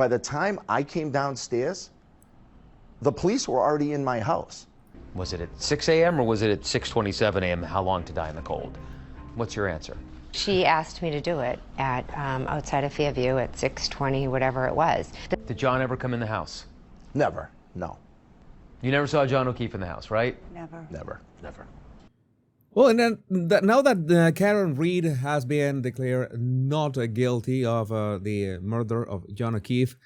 By the time I came downstairs, the police were already in my house. Was it at 6 a.m. or was it at 6:27 a.m.? How long to die in the cold? What's your answer? She asked me to do it at outside of Fairview at 6:20, whatever it was. Did John ever come in the house? Never, no. You never saw John O'Keefe in the house, right? Never. Never, never. Well, and then now that Karen Reed has been declared not guilty of the murder of John O'Keefe,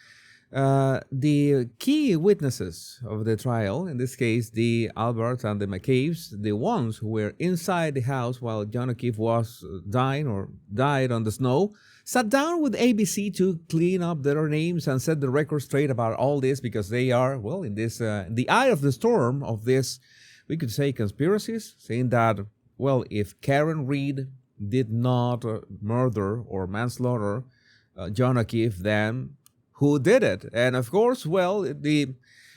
the key witnesses of the trial, in this case the Alberts and the McCabe's, the ones who were inside the house while John O'Keefe was dying or died on the snow, sat down with ABC to clean up their names and set the record straight about all this, because they are, well, in this the eye of the storm of this, we could say, conspiracies, saying that, well, if Karen Reed did not murder or manslaughter John O'Keefe, then who did it? And of course, well,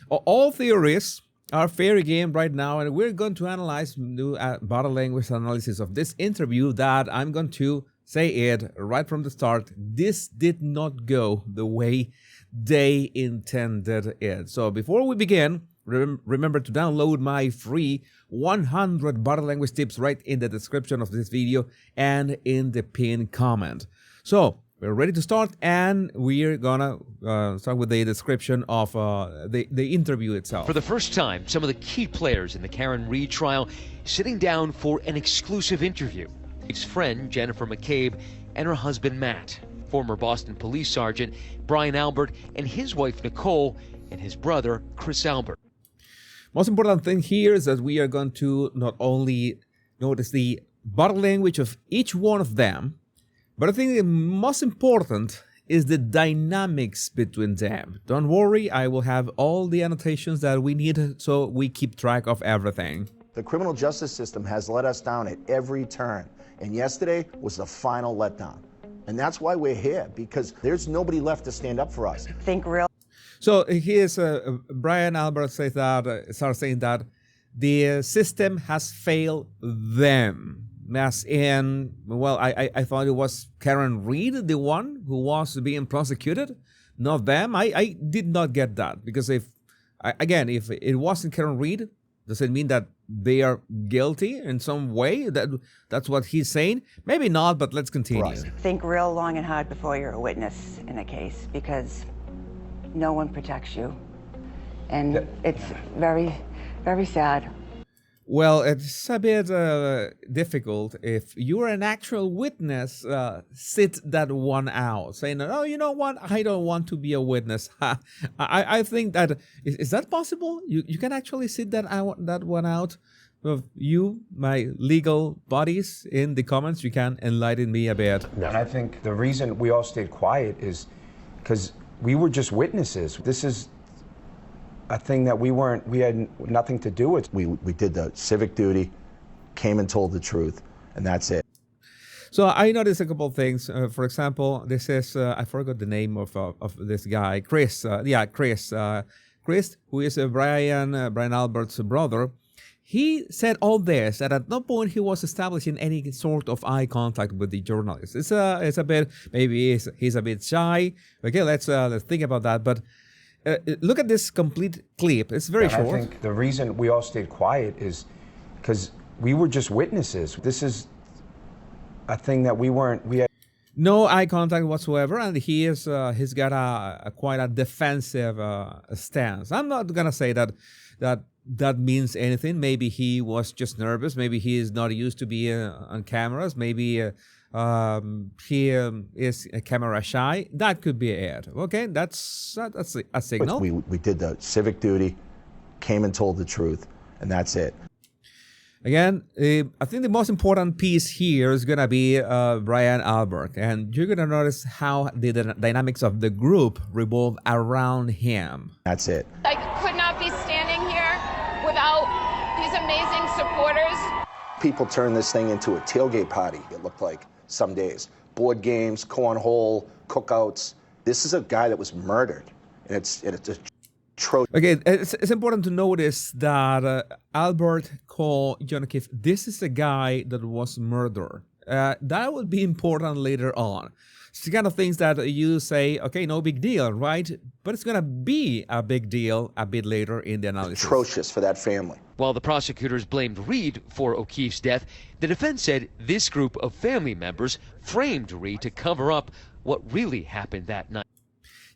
all theories are fair game right now, and we're going to analyze new body language analysis of this interview that I'm going to say it right from the start. This did not go the way they intended it. So before we begin, remember to download my free 100 body language tips right in the description of this video and in the pinned comment. So we're ready to start, and we're gonna start with the description of the interview itself. For the first time, some of the key players in the Karen Reed trial sitting down for an exclusive interview. His friend, Jennifer McCabe, and her husband, Matt, former Boston police sergeant Brian Albert, and his wife, Nicole, and his brother, Chris Albert. Most important thing here is that we are going to not only notice the body language of each one of them, but I think the most important is the dynamics between them. Don't worry, I will have all the annotations that we need so we keep track of everything. The criminal justice system has let us down at every turn, and yesterday was the final letdown. And that's why we're here, because there's nobody left to stand up for us. Think real. So here's Brian Albert says that, starts saying that the system has failed them. As in, well, I thought it was Karen Reed, the one who was being prosecuted, not them. I did not get that, because if it wasn't Karen Reed, does it mean that they are guilty in some way? That's what he's saying? Maybe not, but let's continue. Right. Think real long and hard before you're a witness in a case, because no one protects you. And it's very, very sad. Well, it's a bit difficult if you're an actual witness, sit that one out, saying, oh, you know what, I don't want to be a witness. I think that, is that possible? You can actually sit that one out? You, my legal buddies, in the comments, you can enlighten me a bit. And I think the reason we all stayed quiet is because we were just witnesses. This is a thing that we had nothing to do with. We did the civic duty, came and told the truth, and that's it. So I noticed a couple of things. For example, this is, I forgot the name of this guy, Chris. Chris, who is Brian Albert's brother. He said all this, and at no point he was establishing any sort of eye contact with the journalist. It's a bit, maybe he's a bit shy. Okay, let's think about that. But look at this complete clip. It's very short. I think the reason we all stayed quiet is because we were just witnesses. This is a thing that we had no eye contact whatsoever, and he's got a quite a defensive stance. I'm not gonna say that means anything. Maybe he was just nervous. Maybe he is not used to be on cameras. Maybe he is camera shy. That could be it. Okay, that's a signal. We did the civic duty, came and told the truth, and that's it. Again, I think the most important piece here is going to be Brian Albert. And you're going to notice how the dynamics of the group revolve around him. That's it. I could not be standing here without these amazing supporters. People turned this thing into a tailgate party, it looked like, some days. Board games, cornhole, cookouts. This is a guy that was murdered. And it's a okay, it's important to notice that Albert called John O'Keefe, this is a guy that was murdered. that would be important later on. It's the kind of things that you say, okay, no big deal, right? But it's going to be a big deal a bit later in the analysis. Atrocious for that family. While the prosecutors blamed Reed for O'Keefe's death, the defense said this group of family members framed Reed to cover up what really happened that night.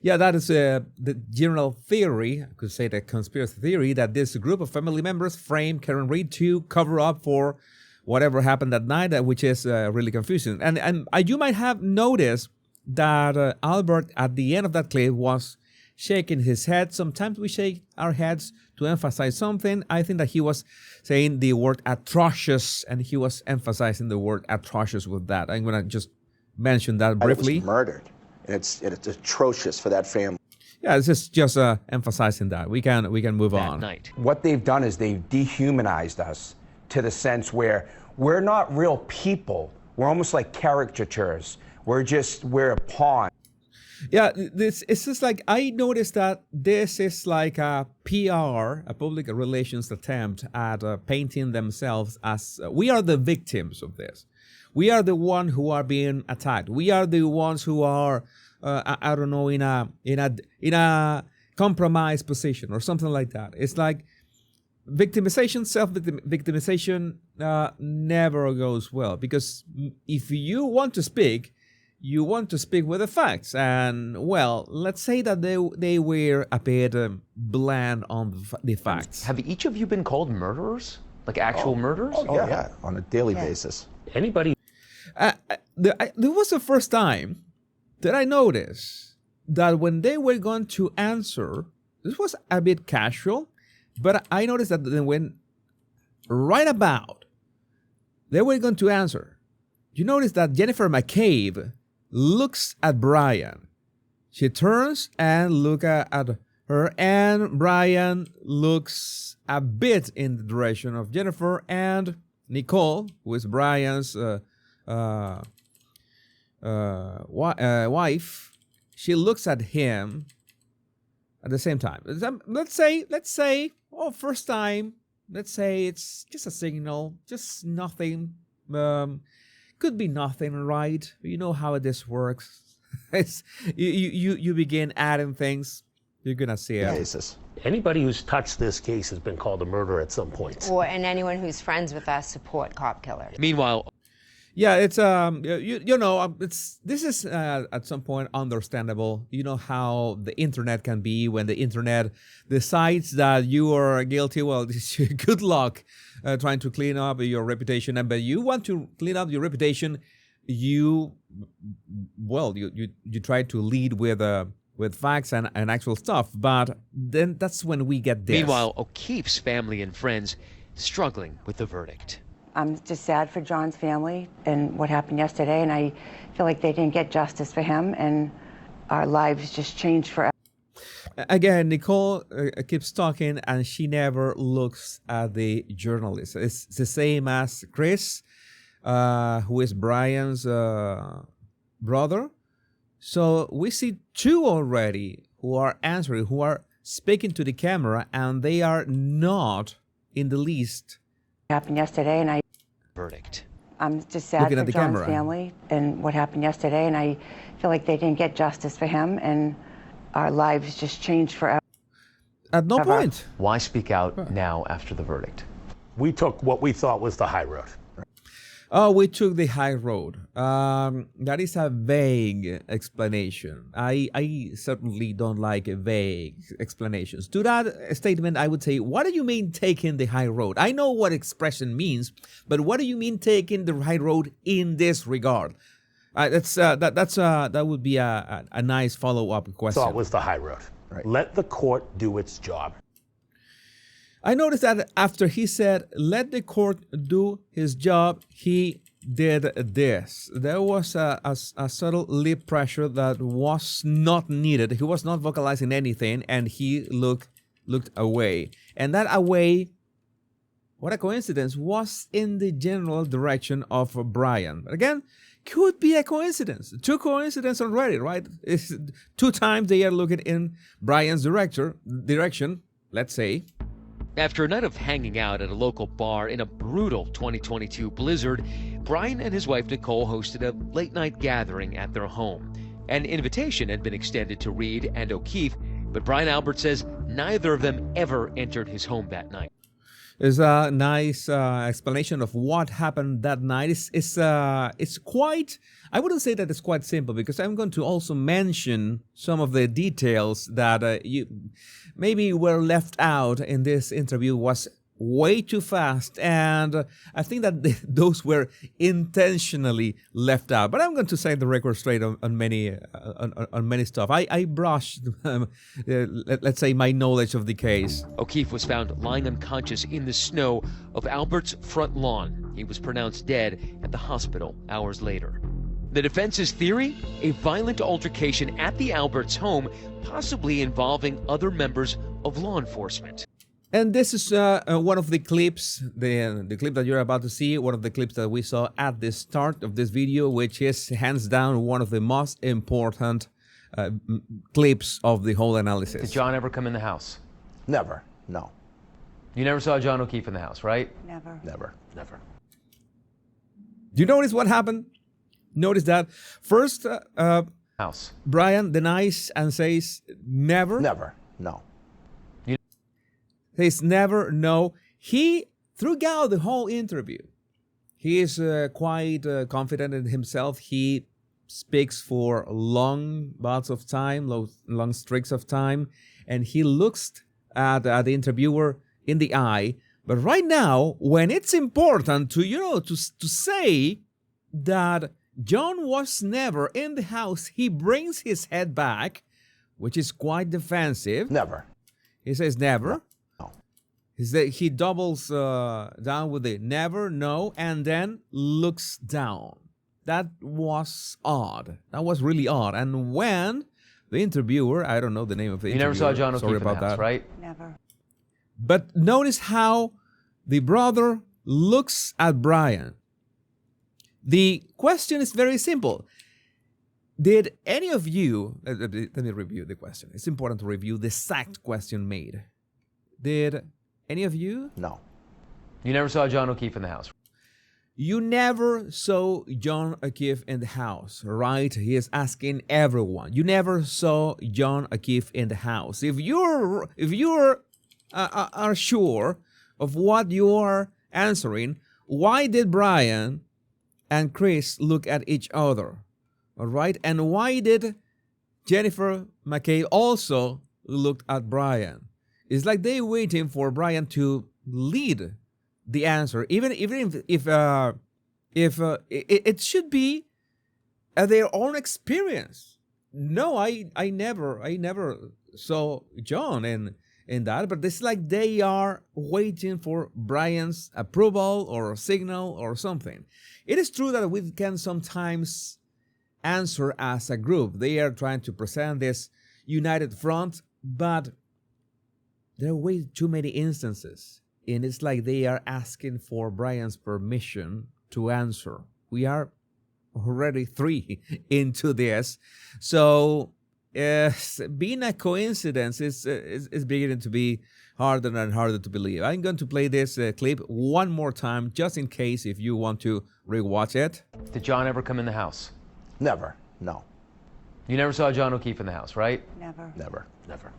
Yeah, that is the general theory, I could say the conspiracy theory, that this group of family members framed Karen Reed to cover up for whatever happened that night, which is really confusing. And you might have noticed that Albert, at the end of that clip, was shaking his head. Sometimes we shake our heads to emphasize something. I think that he was saying the word atrocious, and he was emphasizing the word atrocious with that. I'm going to just mention that briefly. It was murdered. And it's atrocious for that family. Yeah, this is just emphasizing that. We can move that on. Night. What they've done is they've dehumanized us to the sense where we're not real people. We're almost like caricatures. We're a pawn. Yeah, it's just like, I noticed that this is like a PR, a public relations attempt at painting themselves as we are the victims of this. We are the ones who are being attacked. We are the ones who are, I don't know, in a compromised position or something like that. It's like victimization, self-victimization never goes well, because if you want to speak, you want to speak with the facts. And, well, let's say that they were a bit bland on the facts. Have each of you been called murderers? Like actual murderers? Oh, yeah, on a daily basis. Anybody? There was the first time that I noticed that when they were going to answer, this was a bit casual, but I noticed that when right about they were going to answer, you notice that Jennifer McCabe looks at Brian. She turns and looks at her, and Brian looks a bit in the direction of Jennifer, and Nicole, who is Brian's wife, she looks at him at the same time. Let's say, first time, let's say it's just a signal, just nothing, could be nothing, right? You know how this works. It's, you begin adding things, you're gonna see it. Jesus. Anybody who's touched this case has been called a murderer at some point. And anyone who's friends with us support cop killers. Meanwhile, yeah, it's this is at some point understandable. You know how the internet can be when the internet decides that you are guilty. Well, good luck trying to clean up your reputation. But you want to clean up your reputation, you try to lead with facts and actual stuff. But then that's when we get this. Meanwhile, O'Keefe's family and friends struggling with the verdict. I'm just sad for John's family and what happened yesterday, and I feel like they didn't get justice for him, and our lives just changed forever. Again, Nicole keeps talking, and she never looks at the journalist. It's the same as Chris, who is Brian's brother. So we see two already who are answering, who are speaking to the camera, and they are not in the least. Happened yesterday, and I Verdict. I'm just sad Looking for at the John's camera. family and what happened yesterday, and I feel like they didn't get justice for him, and our lives just changed forever. At no point. Why speak out now after the verdict? We took what we thought was the high road. Oh, we took the high road. That is a vague explanation. I certainly don't like vague explanations. To that statement, I would say, what do you mean taking the high road? I know what expression means, but what do you mean taking the high road in this regard? That would be a nice follow-up question. Thought was the high road. Right. Let the court do its job. I noticed that after he said, let the court do his job, he did this. There was a subtle lip pressure that was not needed. He was not vocalizing anything, and he looked away. And that away, what a coincidence, was in the general direction of Brian. But again, could be a coincidence. Two coincidences already, right? It's 2 times they are looking in Brian's direction, let's say. After a night of hanging out at a local bar in a brutal 2022 blizzard, Brian and his wife Nicole hosted a late-night gathering at their home. An invitation had been extended to Reed and O'Keefe, but Brian Albert says neither of them ever entered his home that night. There's a nice explanation of what happened that night. It's quite, I wouldn't say that it's quite simple, because I'm going to also mention some of the details that you maybe were left out in this interview. Was way too fast, and I think that those were intentionally left out. But I'm going to set the record straight on many stuff. I brushed, let's say, my knowledge of the case. O'Keefe was found lying unconscious in the snow of Albert's front lawn. He was pronounced dead at the hospital hours later. The defense's theory? A violent altercation at the Alberts' home, possibly involving other members of law enforcement. And this is one of the clips, the clip that you're about to see, one of the clips that we saw at the start of this video, which is hands down one of the most important clips of the whole analysis. Did John ever come in the house? Never. No. You never saw John O'Keefe in the house, right? Never. Never. Never. Do you notice what happened? Notice that first, House. Brian denies and says never. Never. No. Says never, no. He, throughout the whole interview, he is quite confident in himself. He speaks for long bouts of time, long streaks of time, and he looks at the interviewer in the eye. But right now, when it's important to say that John was never in the house, he brings his head back, which is quite defensive. Never. He says never. No. He doubles down with the never, no, and then looks down. That was odd. That was really odd. And when the interviewer, I don't know the name of the interviewer. You never saw John O'Keefe Sorry in the about house, that. right? Never. But notice how the brother looks at Brian. The question is very simple. Did any of you, let me review the question. It's important to review the exact question made. Did any of you? No. You never saw John O'Keefe in the house? You never saw John O'Keefe in the house, right? He is asking everyone. You never saw John O'Keefe in the house. If you're are sure of what you are answering, why did Brian and Chris look at each other? All right? And why did Jennifer McCabe also look at Brian? It's like they waiting for Brian to lead the answer, even if it should be their own experience. No, I never saw John in that, but it's like they are waiting for Brian's approval or signal or something. It is true that we can sometimes answer as a group. They are trying to present this united front, but there are way too many instances, and it's like they are asking for Brian's permission to answer. We are already 3 into this, so being a coincidence is beginning to be harder and harder to believe. I'm going to play this clip one more time, just in case if you want to rewatch it. Did John ever come in the house? Never. No. You never saw John O'Keefe in the house, right? Never. Never. Never.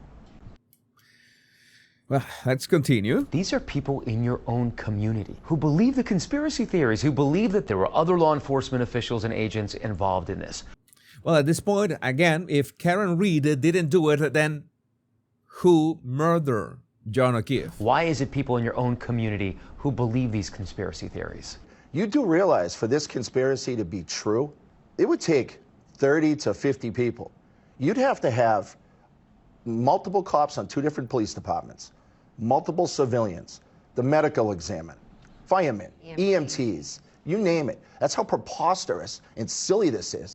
Well, let's continue. These are people in your own community who believe the conspiracy theories, who believe that there were other law enforcement officials and agents involved in this. Well, at this point, again, if Karen Reed didn't do it, then who murdered John O'Keefe? Why is it people in your own community who believe these conspiracy theories? You do realize for this conspiracy to be true, it would take 30 to 50 people. You'd have to have multiple cops on 2 different police departments, multiple civilians, the medical examiner, firemen, EMTs, you name it. That's how preposterous and silly this is.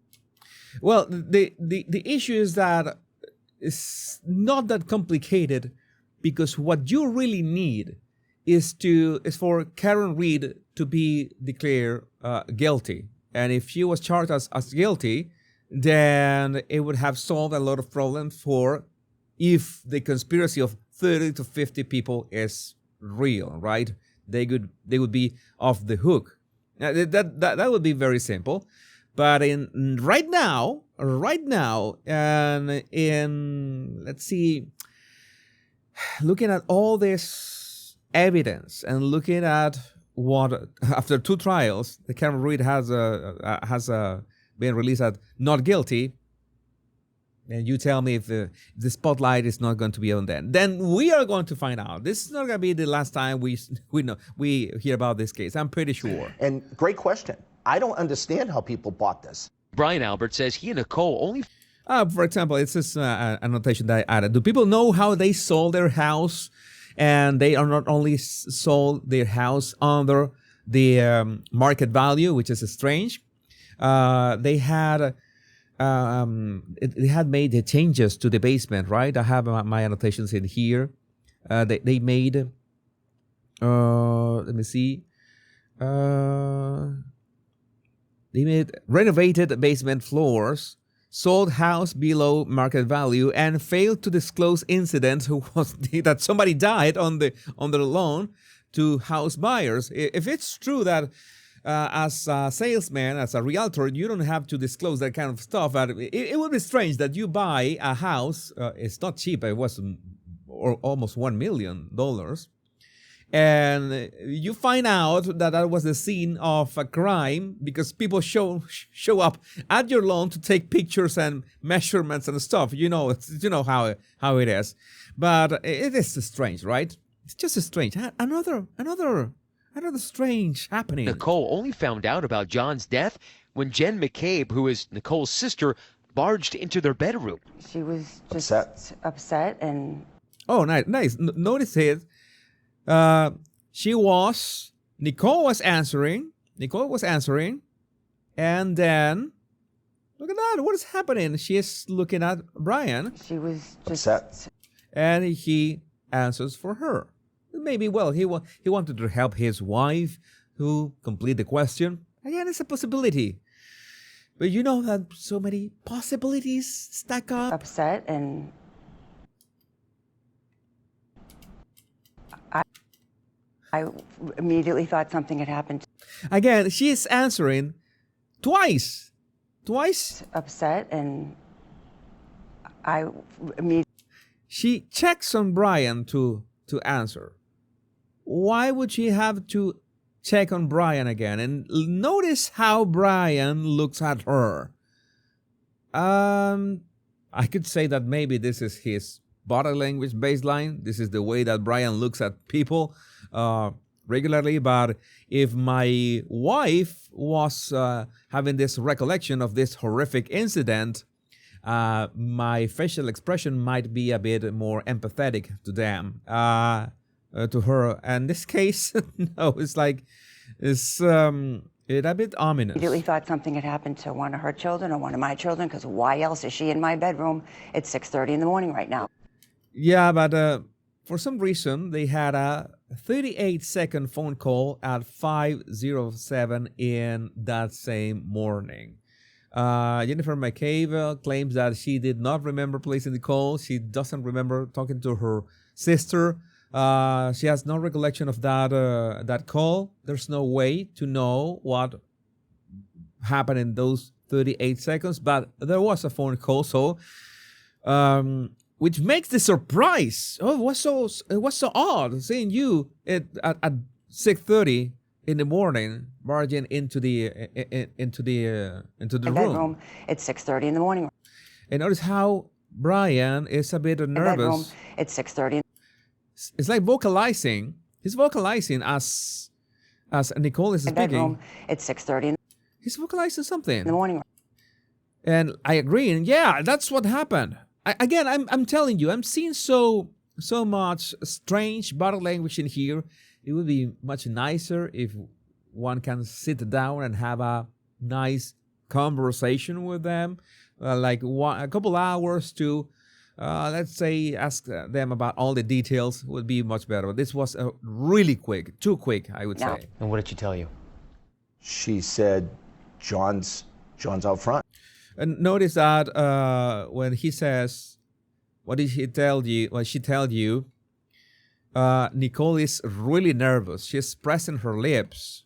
Well, the issue is that it's not that complicated, because what you really need is for Karen Reed to be declared guilty. And if she was charged as guilty, then it would have solved a lot of problems for if the conspiracy of 30 to 50 people is real, right? They would be off the hook. That would be very simple. But right now, and in, let's see, looking at all this evidence and looking at what, after 2 trials, the Karen Reed has been released as not guilty. And you tell me if the spotlight is not going to be on them. Then we are going to find out. This is not going to be the last time we hear about this case. I'm pretty sure. And great question. I don't understand how people bought this. Brian Albert says he and Nicole only. For example, it's this annotation that I added. Do people know how they sold their house? And they are not only sold their house under the market value, which is strange. They had made the changes to the basement, right? I have my annotations in here. They made, let me see. They made renovated basement floors, sold house below market value, and failed to disclose incidents that somebody died on the loan to house buyers. If it's true that as a salesman, as a realtor, you don't have to disclose that kind of stuff. It would be strange that you buy a house. It's not cheap. It was almost $1 million. And you find out that was the scene of a crime because people show up at your loan to take pictures and measurements and stuff. You know how it is. But it is strange, right? It's just strange. Another strange happening. Nicole only found out about John's death when Jen McCabe, who is Nicole's sister, barged into their bedroom. She was just upset and... Oh, nice. Notice it. Nicole was answering, and then, look at that, what is happening? She is looking at Brian. She was just upset. And he answers for her. Maybe, well, he wanted to help his wife to complete the question. Again, it's a possibility. But you know that so many possibilities stack up. Upset and... I immediately thought something had happened. Again, she is answering twice. Upset and I immediately... She checks on Brian to answer. Why would she have to check on Brian again? And notice how Brian looks at her. I could say that maybe this is his body language baseline. This is the way that Brian looks at people regularly. But if my wife was having this recollection of this horrific incident, my facial expression might be a bit more empathetic to them, to her. And this case, no, it's a bit ominous. I immediately thought something had happened to one of her children or one of my children, because why else is she in my bedroom at 6:30 in the morning right now? Yeah, but for some reason, they had a 38-second phone call at 5:07 in that same morning. Jennifer McCabe claims that she did not remember placing the call. She doesn't remember talking to her sister. She has no recollection of that call. There's no way to know what happened in those 38 seconds, but there was a phone call, so which makes the surprise. Oh, it was so odd seeing you at 6:30 in the morning, barging into the room. At 6:30 in the morning. And notice how Brian is a bit nervous. At 6:30. It's like vocalizing. He's vocalizing as Nicole is speaking. At 6:30. He's vocalizing something in the morning. And I agree. And yeah, that's what happened. I'm telling you, I'm seeing so much strange body language in here. It would be much nicer if one can sit down and have a nice conversation with them, like a couple hours to, let's say, ask them about all the details would be much better. But this was really quick, too quick, I would say. And what did she tell you? She said, John's out front. And notice that when he says, what did he tell you? What she tell you? Nicole is really nervous. She's pressing her lips.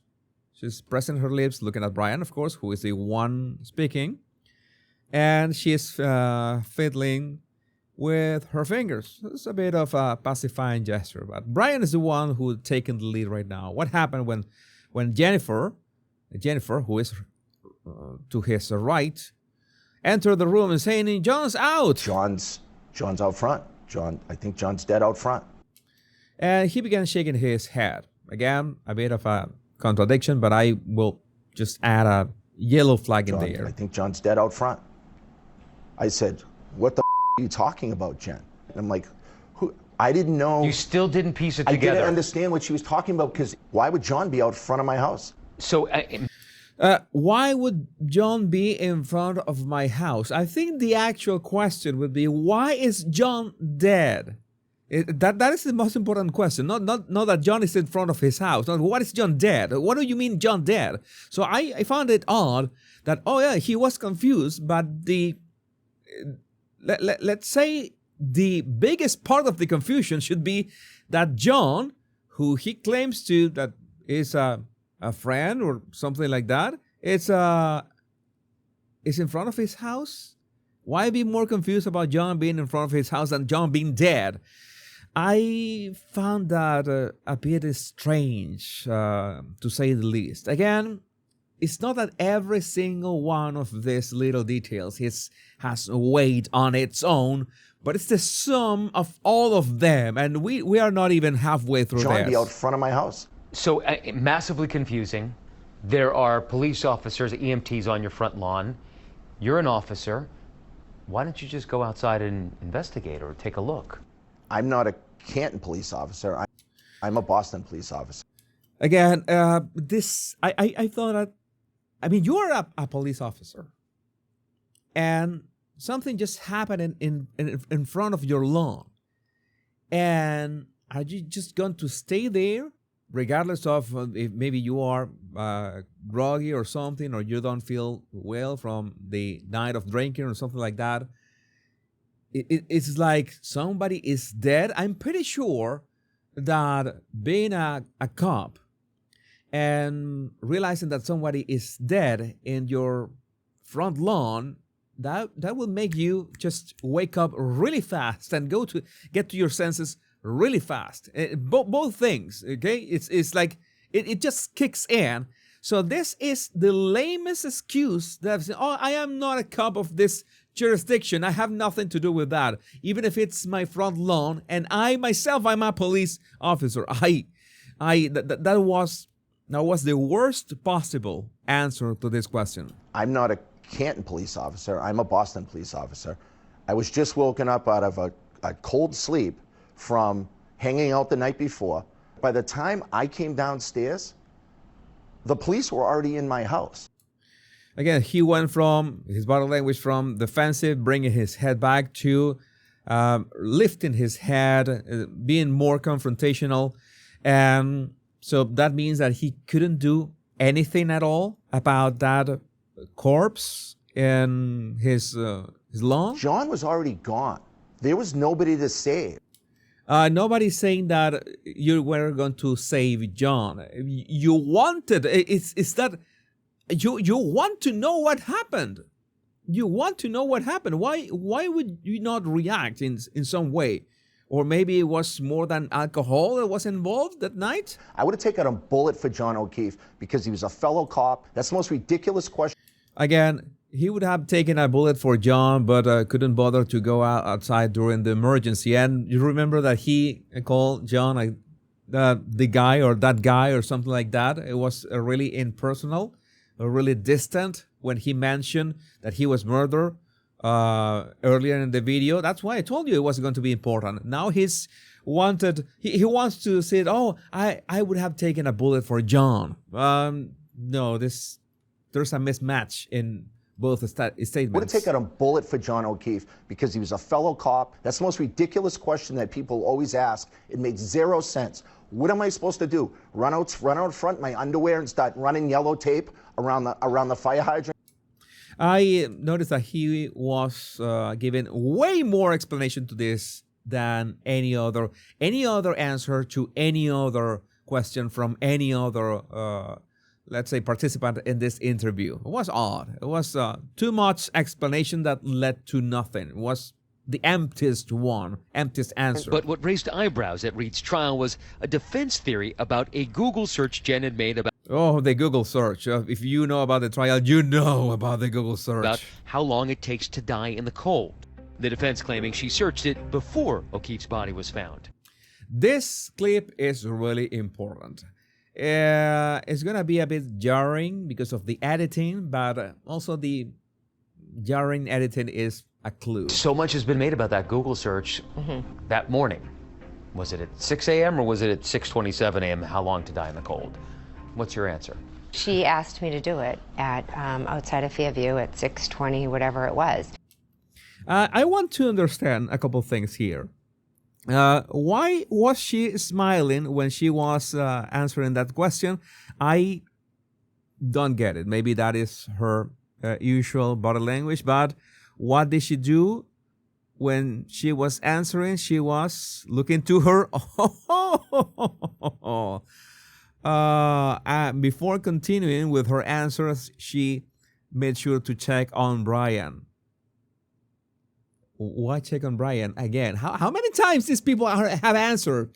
She's pressing her lips, looking at Brian, of course, who is the one speaking. And she's fiddling with her fingers. It's a bit of a pacifying gesture. But Brian is the one who's taking the lead right now. What happened when Jennifer, who is to his right, entered the room and saying, John's out. John's out front. I think John's dead out front. And he began shaking his head. Again, a bit of a contradiction, but I will just add a yellow flag in the air. I think John's dead out front. I said, what the are you talking about, Jen? And I'm like, who? I didn't know. You still didn't piece it I together. didn't understand what she was talking about, because why would John be out front of my house? So, why would John be in front of my house? I think the actual question would be, why is John dead? That is the most important question. Not that John is in front of his house. Not what is John dead? What do you mean John dead? So I found it odd that, oh yeah, he was confused, but let's say the biggest part of the confusion should be that John, who he claims to that is a friend or something like that, is in front of his house. Why be more confused about John being in front of his house than John being dead? I found that a bit strange, to say the least. Again, it's not that every single one of these little details has weight on its own, but it's the sum of all of them, and we are not even halfway through John this. be out front of my house. So massively confusing. There are police officers, EMTs on your front lawn. You're an officer. Why don't you just go outside and investigate or take a look? I'm not a Canton police officer. I'm a Boston police officer. Again, I thought that, I mean, you're a police officer, and something just happened in front of your lawn, and are you just going to stay there, regardless of if maybe you are groggy or something, or you don't feel well from the night of drinking or something like that? It's like somebody is dead. I'm pretty sure that being a cop and realizing that somebody is dead in your front lawn, that will make you just wake up really fast and get to your senses really fast. Both things, okay? It's like it just kicks in. So this is the lamest excuse that I am not a cop of this jurisdiction. I have nothing to do with that. Even if it's my front lawn, and I myself, I'm a police officer. That was the worst possible answer to this question. I'm not a Canton police officer. I'm a Boston police officer. I was just woken up out of a cold sleep from hanging out the night before. By the time I came downstairs, the police were already in my house. Again, he went from his body language from defensive, bringing his head back, to lifting his head, being more confrontational. And so that means that he couldn't do anything at all about that corpse in his lawn. John was already gone. There was nobody to save. Nobody's saying that you were going to save John. You wanted, it's that you want to know what happened. You want to know what happened. Why would you not react in some way? Or maybe it was more than alcohol that was involved that night? I would have taken a bullet for John O'Keefe because he was a fellow cop. That's the most ridiculous question. Again, he would have taken a bullet for John, but couldn't bother to go outside during the emergency. And you remember that he called John the guy or that guy or something like that. It was really impersonal, really distant when he mentioned that he was murdered earlier in the video. That's why I told you it was going to be important. Now he wants to say, oh, I would have taken a bullet for John. No, there's a mismatch in both statements. Would have taken a bullet for John O'Keefe because he was a fellow cop. That's the most ridiculous question that people always ask. It makes zero sense. What am I supposed to do? Run out front in my underwear and start running yellow tape around the fire hydrant? I noticed that he was given way more explanation to this than any other answer to any other question from any other let's say, participant in this interview. It was odd. It was too much explanation that led to nothing. It was the emptiest answer. But what raised eyebrows at Reed's trial was a defense theory about a Google search Jen had made about the Google search. If you know about the trial, you know about the Google search. how long it takes to die in the cold. The defense claiming she searched it before O'Keefe's body was found. This clip is really important. It's going to be a bit jarring because of the editing, but also the jarring editing is a clue. So much has been made about that Google search that morning. Was it at 6 a.m. or was it at 6:27 a.m.? How long to die in the cold? What's your answer? She asked me to do it at outside of Fairview at 6:20, whatever it was. I want to understand a couple things here. Why was she smiling when she was answering that question? I don't get it. Maybe that is her usual body language, but what did she do when she was answering? She was looking to her. Before continuing with her answers, she made sure to check on Brian. Why check on Brian again? How many times these people have answered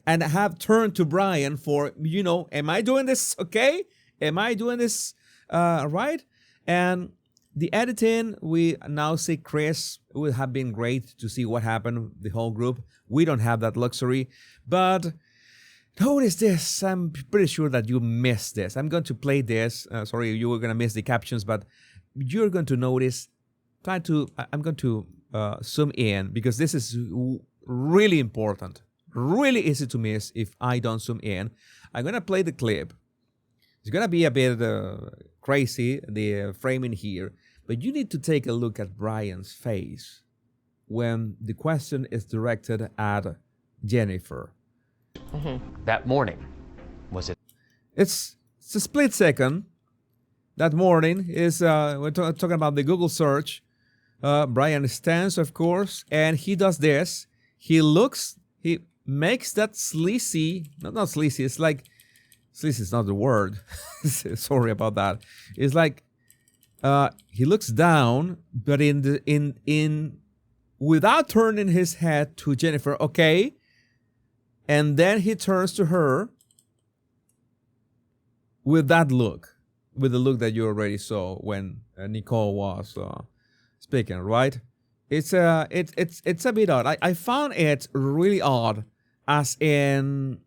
and have turned to Brian for, am I doing this okay? Am I doing this right? And the editing, we now see Chris. It would have been great to see what happened, the whole group. We don't have that luxury. But notice this. I'm pretty sure that you missed this. I'm going to play this. Sorry, you were going to miss the captions, but you're going to notice. I'm going to zoom in because this is really important. Really easy to miss if I don't zoom in. I'm going to play the clip. It's going to be a bit crazy, the framing here, but you need to take a look at Brian's face when the question is directed at Jennifer. That morning, was it? It's a split second. That morning is, we're talking about the Google search. Brian stands, of course, and he does this. He makes that sleazy, not sleazy, it's like, sleazy is not the word. Sorry about that. It's like, he looks down, but without turning his head to Jennifer, okay? And then he turns to her with that look, with the look that you already saw when Nicole was speaking, right? It's a bit odd. I found it really odd, as in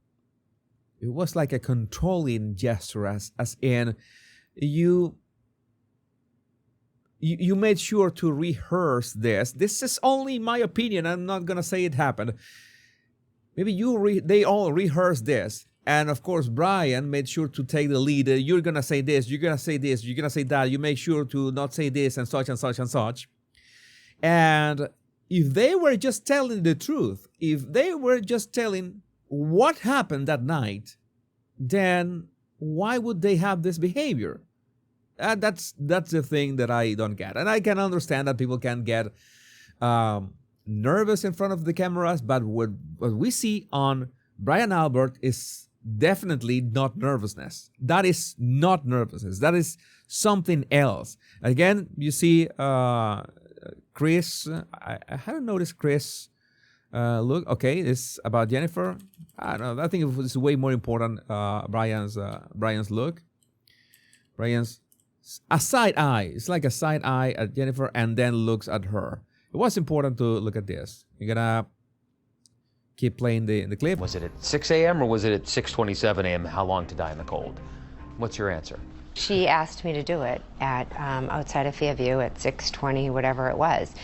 it was like a controlling gesture, as in you made sure to rehearse this. This is only my opinion. I'm not gonna say it happened. Maybe they all rehearsed this. And of course, Brian made sure to take the lead. You're going to say this, you're going to say this, you're going to say that. You make sure to not say this and such and such and such. And if they were just telling the truth, if they were just telling what happened that night, then why would they have this behavior? That's the thing that I don't get. And I can understand that people can get nervous in front of the cameras, but what we see on Brian Albert is definitely not nervousness. That is not nervousness. That is something else. Again, you see Chris. I hadn't noticed Chris look. Okay, it's about Jennifer. I don't know. I think it was way more important. Brian's look. Brian's a side eye. It's like a side eye at Jennifer and then looks at her. It was important to look at this. You're gonna keep playing the clip. Was it at 6 a.m. or was it at 6:27 a.m.? How long to die in the cold? What's your answer? She asked me to do it at outside of Fairview at 6:20, whatever it was.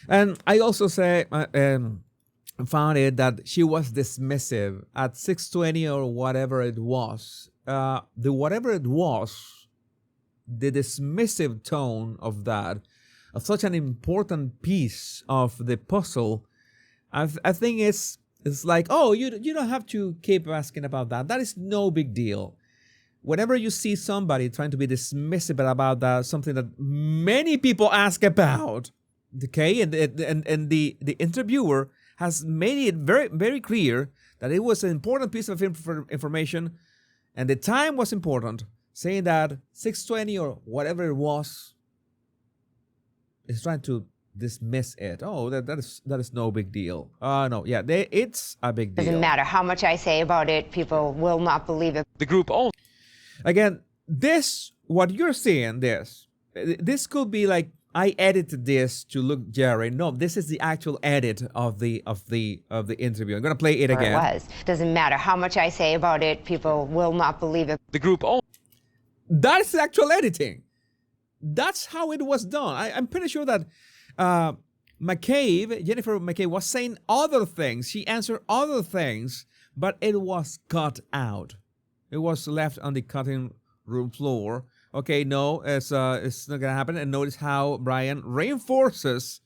And I also found it that she was dismissive at 6:20 or whatever it was. The dismissive tone of that, of such an important piece of the puzzle, I think it's like, oh, you don't have to keep asking about that. That is no big deal. Whenever you see somebody trying to be dismissive about that, something that many people ask about, okay, and the interviewer has made it very, very clear that it was an important piece of information, and the time was important, saying that 6:20 or whatever it was, is trying to dismiss it. Oh, that is no big deal. No, yeah, it's a big deal. Doesn't matter how much I say about it, people will not believe it. The group also Again, what you're seeing, this could be like, I edited this to look Jerry. No, this is the actual edit of the interview. I'm gonna play it again. It was. Doesn't matter how much I say about it, people will not believe it. The group also That's actual editing. That's how it was done. I'm pretty sure that Jennifer McCabe was saying other things. She answered other things, but it was cut out. It was left on the cutting room floor. Okay, no, it's not gonna happen. And notice how Brian reinforces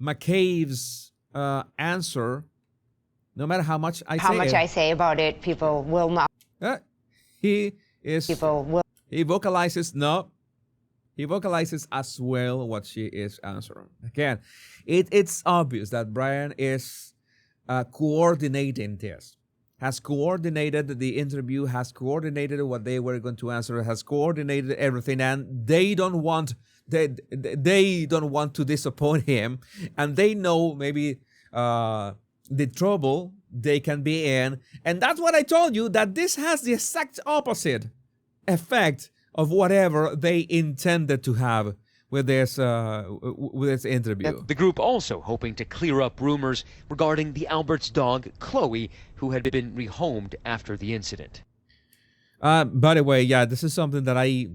McCabe's answer. No matter how much I say about it, people will not. He vocalizes as well what she is answering. Again, it's obvious that Brian is coordinating this. Has coordinated the interview, has coordinated what they were going to answer, has coordinated everything, and they don't want to disappoint him, and they know maybe the trouble they can be in, and that's what I told you, that this has the exact opposite effect of whatever they intended to have with this interview. The group also hoping to clear up rumors regarding the Albert's dog, Chloe, who had been rehomed after the incident. By the way, yeah, this is something that I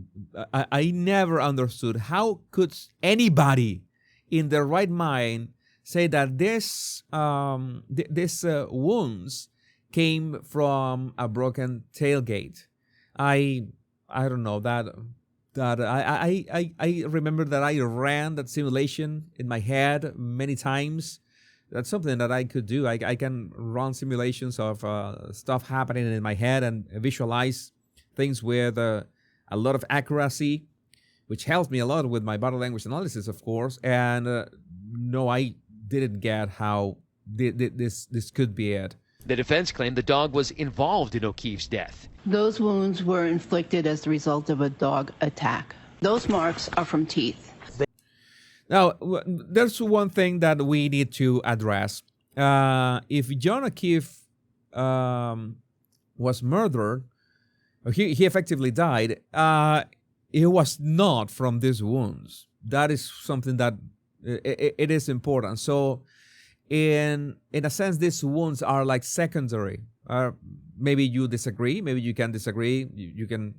never understood. How could anybody in their right mind say that this wounds came from a broken tailgate? I don't know that I remember that I ran that simulation in my head many times. That's something that I could do. I can run simulations of stuff happening in my head and visualize things with a lot of accuracy, which helps me a lot with my body language analysis, of course. And no, I didn't get how this could be it. The defense claimed the dog was involved in O'Keefe's death. Those wounds were inflicted as the result of a dog attack. Those marks are from teeth. Now, there's one thing that we need to address. If John O'Keefe was murdered, or he effectively died, it was not from these wounds. That is something that it is important. So, in a sense, these wounds are like secondary. Maybe you disagree. Maybe you can disagree. You can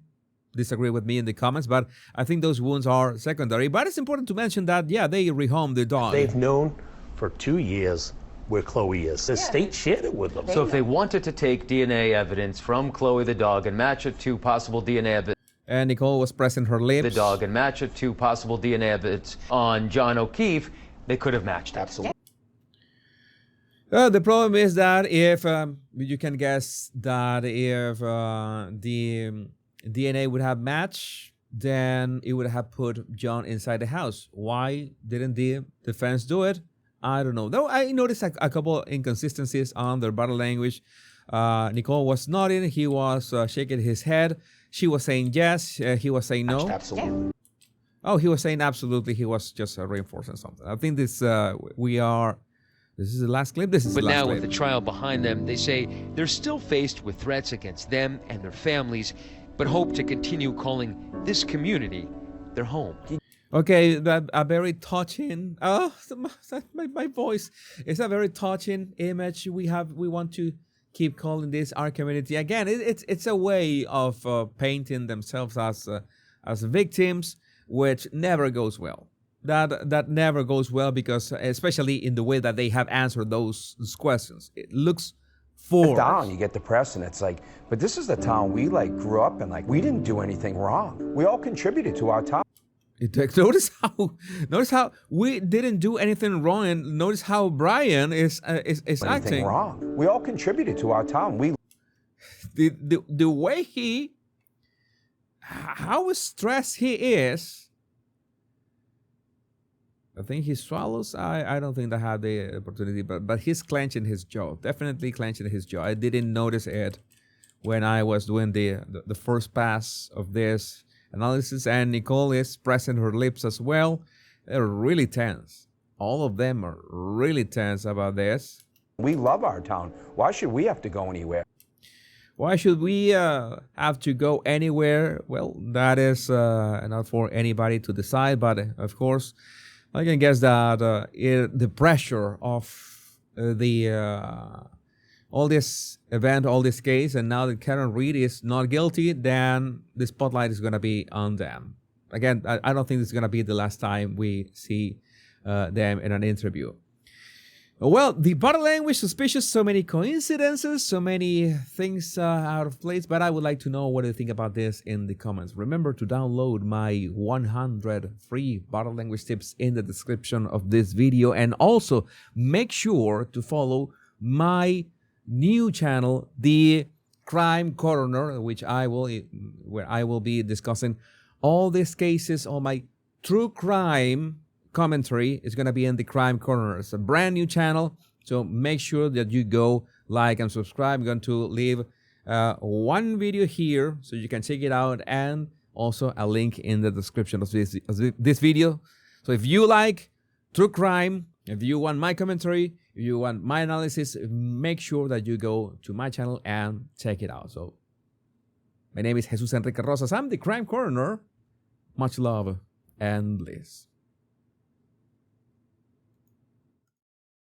disagree with me in the comments, but I think those wounds are secondary. But it's important to mention that, yeah, they rehomed the dog. They've known for 2 years where Chloe is. The state shared it with them. So if they wanted to take DNA evidence from Chloe the dog and match it to possible DNA evidence, and Nicole was pressing her lips, the dog, and match it to possible DNA evidence on John O'Keefe, they could have matched it. Absolutely. The problem is that if you can guess that if the DNA would have matched, then it would have put John inside the house. Why didn't the defense do it? I don't know. Though I noticed a couple inconsistencies on their body language. Nicole was nodding. He was shaking his head. She was saying yes. He was saying no. Absolutely. Oh, he was saying absolutely. He was just reinforcing something. I think this This is the last clip. But now, with the trial behind them, they say they're still faced with threats against them and their families, but hope to continue calling this community their home. Okay, a very touching. My voice. It's a very touching image. We want to keep calling this our community. Again, it's a way of painting themselves as victims, which never goes well. That never goes well, because especially in the way that they have answered those questions, it looks forced. Down, you get depressed, and it's like, but this is the town we grew up in. We didn't do anything wrong. We all contributed to our town. Notice how we didn't do anything wrong, and notice how Brian is acting wrong. We all contributed to our town. The way how stressed he is. I think he swallows. I don't think they had the opportunity, but he's clenching his jaw. Definitely clenching his jaw. I didn't notice it when I was doing the first pass of this analysis, and Nicole is pressing her lips as well. They're really tense. All of them are really tense about this. We love our town. Why should we have to go anywhere? Why should we have to go anywhere? Well, that is not for anybody to decide, but of course, I can guess that the pressure of all this event, all this case, and now that Karen Reed is not guilty, then the spotlight is going to be on them. Again, I don't think this is going to be the last time we see them in an interview. Well, the body language suspicious, so many coincidences, so many things out of place, but I would like to know what you think about this in the comments. Remember to download my 100 free body language tips in the description of this video, and also make sure to follow my new channel, The Crime Coroner, where I will be discussing all these cases. All my true crime commentary is going to be in The Crime Corner. It's a brand new channel, so make sure that you go like and subscribe. I'm going to leave one video here so you can check it out, and also a link in the description of this video. So if you like true crime, if you want my commentary, if you want my analysis, make sure that you go to my channel and check it out. So my name is Jesus Enrique Rosas. I'm The Crime Coroner. Much love and bliss.